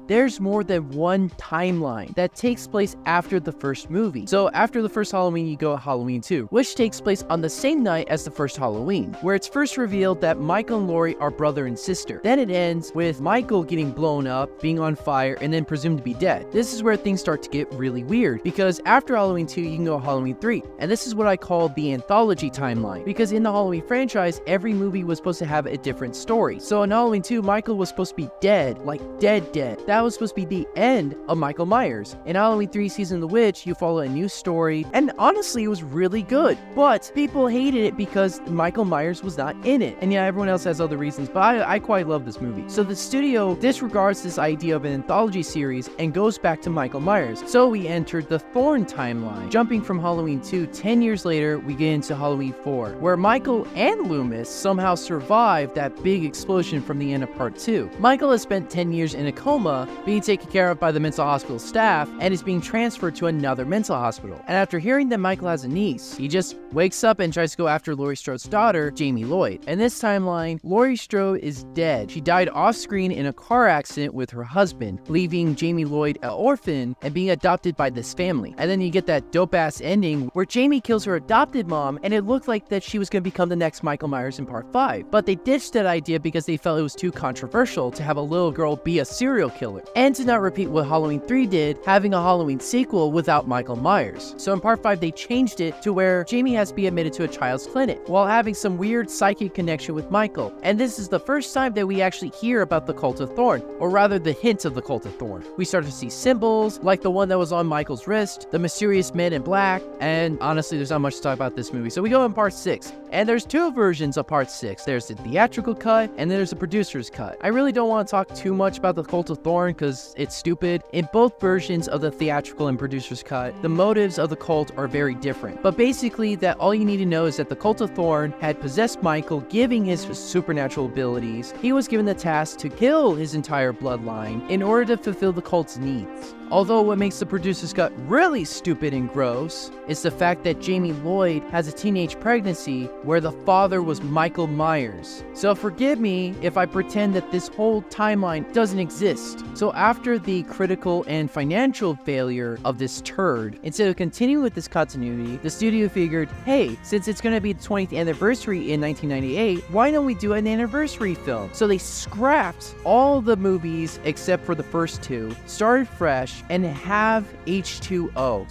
there's more than one timeline that takes place after the first movie. So after the first Halloween, you go Halloween 2, which takes place on the same night as the first Halloween, where it's first revealed that Michael and Laurie are brother and sister. Then it ends with Michael getting blown up, being on fire, and then presumed to be dead. This is where things start to get really weird, because after Halloween 2, you can go Halloween 3, and this is what I call the anthology timeline, because in the Halloween franchise, every movie was supposed to have a different story. So in Halloween 2, Michael was supposed to be dead, like dead. That was supposed to be the end of Michael Myers. In Halloween 3 Season of the Witch, you follow a new story, and honestly, it was really good, but people hated it because Michael Myers was not in it. And yeah, everyone else has other reasons, but I quite love this movie. So the studio disregards this idea of an anthology series and goes back to Michael Myers. So we entered the Thorn timeline. Jumping from Halloween 2, 10 years later, we get into Halloween 4, where Michael and Loomis somehow survived that big explosion from the end of part 2. Michael has spent 10 years in a coma, being taken care of by the mental hospital staff, and is being transferred to another mental hospital. And after hearing that Michael has a niece, he just wakes up and tries to go after Laurie Strode's daughter, Jamie Lloyd. In this timeline, Laurie Strode is dead. She died off-screen in a car accident with her husband, leaving Jamie Lloyd an orphan and being adopted by this family. And then you get that dope-ass ending where Jamie kills her adopted mom, and it looked like that she was going to become the next Michael Myers in part 5. But they ditched that idea because they felt it was too controversial to have a little girl be a serial killer, and to not repeat what Halloween 3 did, having a Halloween sequel without Michael Myers. So in part 5, they changed it to where Jamie has to be admitted to a child's clinic while having some weird psychic connection with Michael. And this is the first time that we actually hear about the Cult of Thorn, or rather the hints of the Cult of Thorn. We start to see symbols, like the one that was on Michael's wrist, the mysterious men in black, and honestly, there's not much to talk about this movie. So we go in part 6, and there's two versions of part 6. There's the theatrical cut, and then there's the producer's cut. I really don't want to talk too much about the Cult of Thorn because it's stupid. In both versions of the theatrical and producer's cut, the motives of the cult are very different. But basically, that all you need to know is that the Cult of Thorn had possessed Michael, giving his supernatural abilities. He was given the task to kill his entire bloodline in order to fulfill the cult's needs. Although what makes the producer's cut really stupid and gross is the fact that Jamie Lloyd has a teenage pregnancy where the father was Michael Myers. So forgive me if I pretend that this whole timeline doesn't exist. So after the critical and financial failure of this turd, instead of continuing with this continuity, the studio figured, hey, since it's going to be the 20th anniversary in 1998, why don't we do an anniversary film? So they scrapped all the movies except for the first two, started fresh, and have H2O.